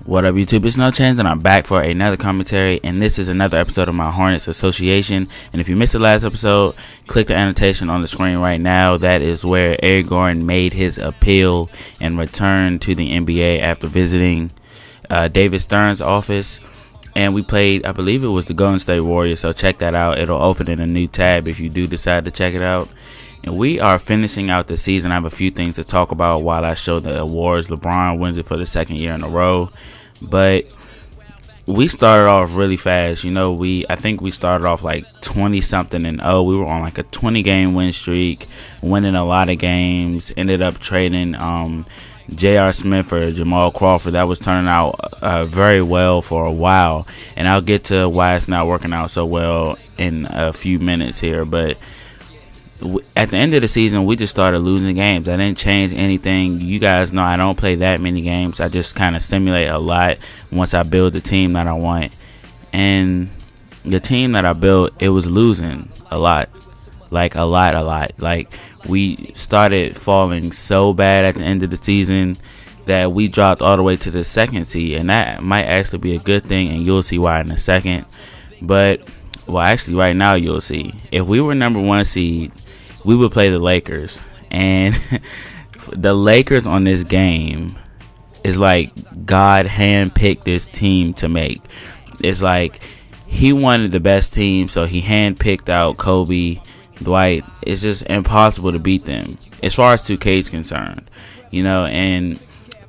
What up, YouTube? It's NoChainzz, and I'm back for another commentary, and this is another episode of my Hornets Association. And if you missed the last episode, click the annotation on the screen right now. That is where Eric Gordon made his appeal and returned to the NBA after visiting David Stern's office. And we played, I believe it was the Golden State Warriors, so check that out. It'll open in a new tab if you do decide to check it out. And we are finishing out the season. I have a few things to talk about while I show the awards. LeBron wins it for the second year in a row. But we started off really fast. You know, I think we started off like 20-something and 0. We were on like a 20-game win streak, winning a lot of games. Ended up trading J.R. Smith for Jamal Crawford. That was turning out very well for a while. And I'll get to why it's not working out so well in a few minutes here. But at the end of the season, we just started losing games. I didn't change anything. You guys know I don't play that many games. I just kind of simulate a lot once I build the team that I want. And the team that I built, it was losing a lot. Like a lot. Like we started falling so bad at the end of the season that we dropped all the way to the second seed. And that might actually be a good thing, and you'll see why in a second. But, well, actually right now you'll see. If we were number 1 seed, we would play the Lakers, and the Lakers on this game is like God handpicked this team to make. It's like he wanted the best team, so he handpicked out Kobe, Dwight. It's just impossible to beat them as far as 2K is concerned, you know. And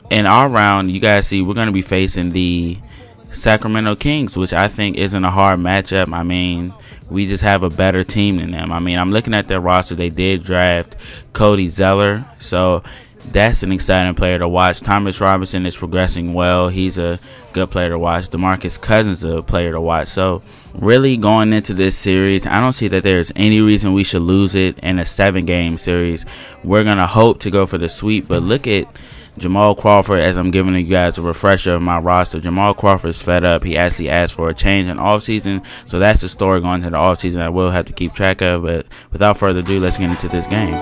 in our round, you guys see we're going to be facing the Sacramento Kings, which I think isn't a hard matchup. I mean, we just have a better team than them. I mean, I'm looking at their roster. They did draft Cody Zeller, so that's an exciting player to watch. Thomas Robinson is progressing well. He's a good player to watch. DeMarcus Cousins is a player to watch. So really going into this series, I don't see that there's any reason we should lose it in a 7-game series. We're going to hope to go for the sweep, but look at Jamal Crawford, as I'm giving you guys a refresher of my roster. Jamal Crawford's fed up. He actually asked for a change in offseason, so that's the story going into the offseason I will have to keep track of. But without further ado, let's get into this game.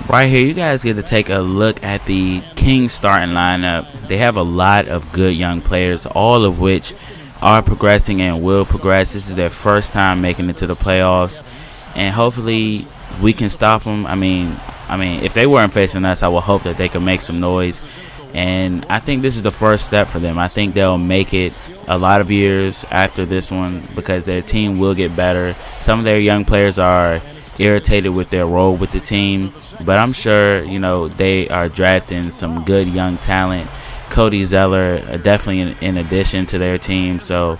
Right here, you guys get to take a look at the Kings starting lineup. They have a lot of good young players, all of which are progressing and will progress. This is their first time making it to the playoffs, and hopefully we can stop them. I mean, if they weren't facing us, I would hope that they could make some noise. And I think this is the first step for them. I think they'll make it a lot of years after this one because their team will get better. Some of their young players are irritated with their role with the team, but I'm sure, you know, they are drafting some good young talent. Cody Zeller definitely in addition to their team, so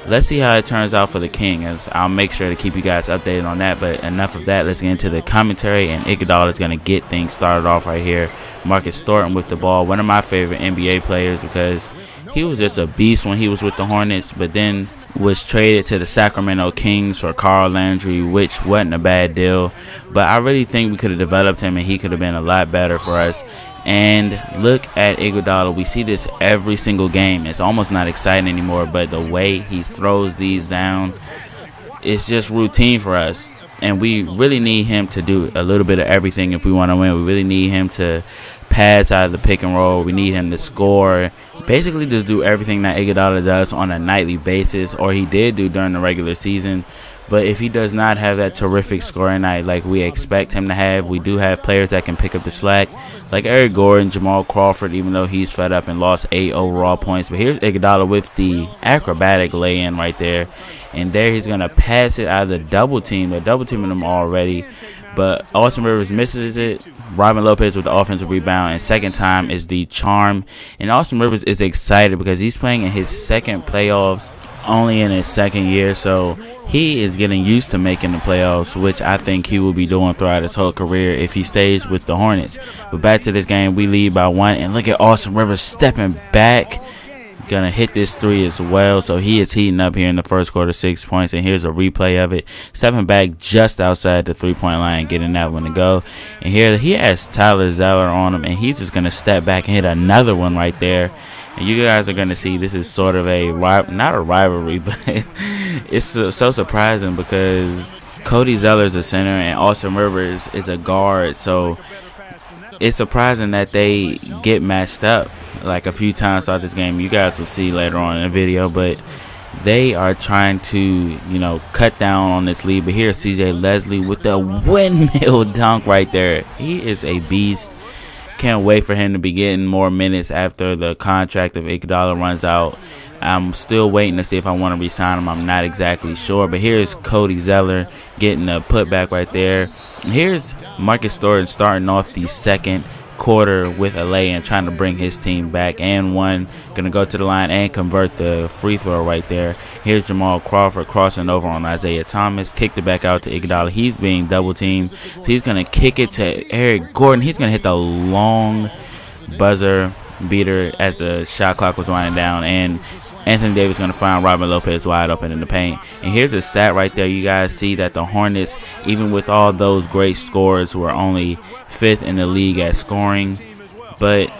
let's see how it turns out for the Kings. I'll make sure to keep you guys updated on that. But enough of that, let's get into the commentary, and Iguodala is going to get things started off right here. Marcus Thornton with the ball, one of my favorite NBA players because he was just a beast when he was with the Hornets, but then was traded to the Sacramento Kings for Carl Landry, which wasn't a bad deal. But I really think we could have developed him, and he could have been a lot better for us. And look at Iguodala. We see this every single game. It's almost not exciting anymore, but the way he throws these down, it's just routine for us. And we really need him to do a little bit of everything if we want to win. We really need him to pass out of the pick and roll. We need him to score. Basically just do everything that Iguodala does on a nightly basis, or he did do during the regular season. But if he does not have that terrific scoring night like we expect him to have, we do have players that can pick up the slack, like Eric Gordon, Jamal Crawford, even though he's fed up and lost 8 overall points. But here's Iguodala with the acrobatic lay-in right there. And there he's going to pass it out of the double team. They're double teaming him already. but Austin Rivers misses it. Robin Lopez with the offensive rebound, and second time is the charm. And Austin Rivers is excited because he's playing in his second playoffs, only in his second year, so he is getting used to making the playoffs, which I think he will be doing throughout his whole career if he stays with the Hornets. But back to this game, we lead by 1, and look at Austin Rivers stepping back. Gonna hit this 3 as well, so he is heating up here in the first quarter, 6 points, and here's a replay of it. Stepping back just outside the 3-point line, getting that one to go. And here he has Tyler Zeller on him, and he's just gonna step back and hit another one right there. And you guys are gonna see this is sort of a not a rivalry, but it's so surprising because Cody Zeller is a center and Austin Rivers is a guard, so it's surprising that they get matched up like a few times throughout this game. You guys will see later on in the video, but they are trying to, you know, cut down on this lead. But here's CJ Leslie with the windmill dunk right there. He is a beast. Can't wait for him to be getting more minutes after the contract of Iguodala runs out. I'm still waiting to see if I want to re-sign him. I'm not exactly sure. But here's Cody Zeller getting a putback right there. And here's Marcus Thornton starting off the second quarter with a lay and trying to bring his team back. And one, going to go to the line and convert the free throw right there. Here's Jamal Crawford crossing over on Isaiah Thomas. Kicked it back out to Iguodala. He's being double teamed. So he's going to kick it to Eric Gordon. He's going to hit the long buzzer beater as the shot clock was winding down, and Anthony Davis going to find Robin Lopez wide open in the paint. And here's a stat right there. You guys see that the Hornets, even with all those great scores, were only 5th in the league at scoring. But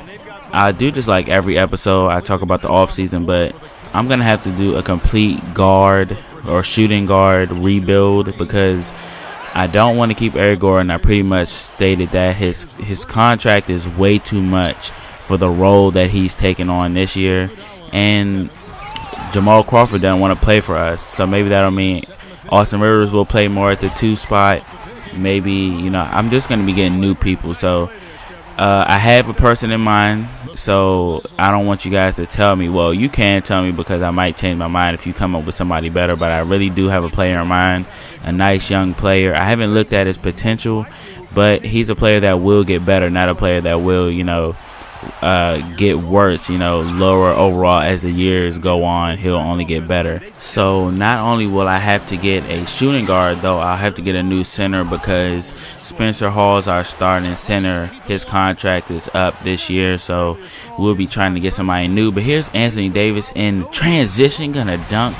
I do this like every episode. I talk about the offseason, but I'm going to have to do a complete guard or shooting guard rebuild because I don't want to keep Eric Gordon. I pretty much stated that his contract is way too much for the role that he's taken on this year, and Jamal Crawford doesn't want to play for us, so maybe that'll mean Austin Rivers will play more at the 2 spot. Maybe, you know, I'm just going to be getting new people, so I have a person in mind, so I don't want you guys to tell me, well, you can tell me because I might change my mind if you come up with somebody better, but I really do have a player in mind, a nice young player. I haven't looked at his potential, but he's a player that will get better, not a player that will, you know, get worse, you know, lower overall as the years go on. He'll only get better. So not only will I have to get a shooting guard, though, I'll have to get a new center because Spencer Hall's our starting center. His contract is up this year, so we'll be trying to get somebody new. But here's Anthony Davis in transition, gonna dunk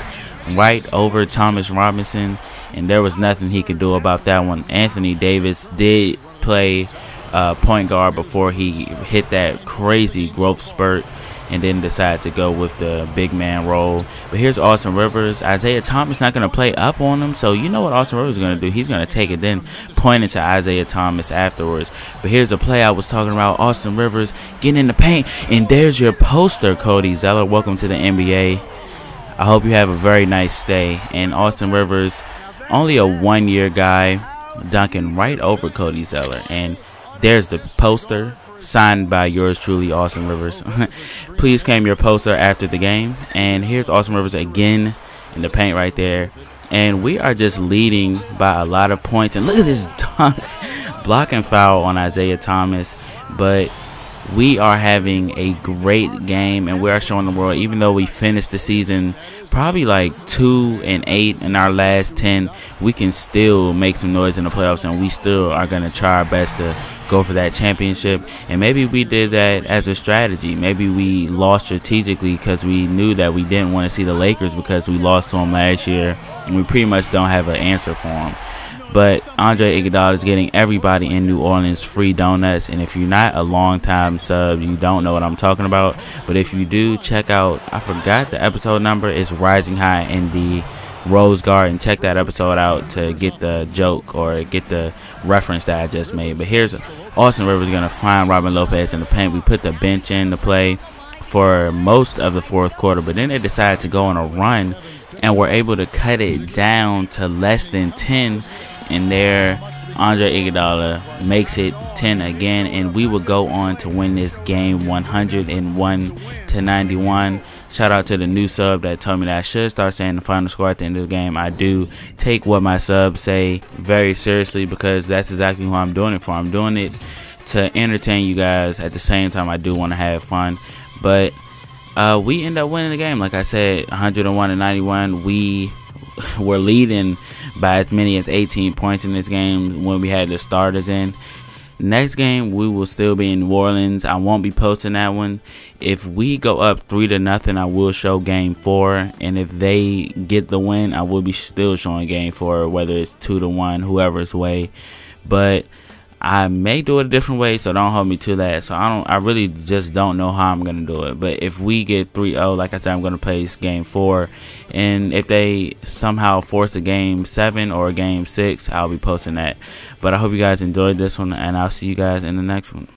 right over Thomas Robinson, and there was nothing he could do about that one. Anthony Davis did play point guard before he hit that crazy growth spurt and then decided to go with the big man role. But here's Austin Rivers. Isaiah Thomas not going to play up on him, so you know what Austin Rivers is going to do. He's going to take it, then point it to Isaiah Thomas afterwards. But here's a play I was talking about. Austin Rivers getting in the paint, and there's your poster, Cody Zeller. Welcome to the NBA. I hope you have a very nice stay. And Austin Rivers, only a 1-year guy, dunking right over Cody Zeller. And there's the poster signed by yours truly, Austin Rivers. Please claim your poster after the game. And here's Austin Rivers again in the paint right there. And we are just leading by a lot of points. And look at this dunk. Block and foul on Isaiah Thomas. But we are having a great game, and we are showing the world, even though we finished the season probably like 2-8 in our last 10, we can still make some noise in the playoffs, and we still are going to try our best to go for that championship. And maybe we did that as a strategy. Maybe we lost strategically because we knew that we didn't want to see the Lakers because we lost to them last year, and we pretty much don't have an answer for them. But Andre Iguodala is getting everybody in New Orleans free donuts. And if you're not a long-time sub, you don't know what I'm talking about. But if you do, check out, I forgot the episode number. It's Rising High in the Rose Garden. Check that episode out to get the joke or get the reference that I just made. But here's Austin Rivers going to find Robin Lopez in the paint. We put the bench in to play for most of the fourth quarter. But then they decided to go on a run, and were able to cut it down to less than 10. And there, Andre Iguodala makes it 10 again, and we will go on to win this game 101-91. Shout out to the new sub that told me that I should start saying the final score at the end of the game. I do take what my subs say very seriously, because that's exactly who I'm doing it for. I'm doing it to entertain you guys. At the same time, I do want to have fun. But we end up winning the game. Like I said, 101-91. We were leading by as many as 18 points in this game when we had the starters in. Next game, we will still be in New Orleans. I won't be posting that one. If we go up 3-0, I will show game 4. And if they get the win, I will be still showing game 4, whether it's 2-1, whoever's way. But I may do it a different way, so don't hold me to that. So I really just don't know how I'm gonna do it. But if we get 3-0, like I said, I'm gonna place game 4. And if they somehow force a game 7 or a game 6, I'll be posting that. But I hope you guys enjoyed this one, and I'll see you guys in the next one.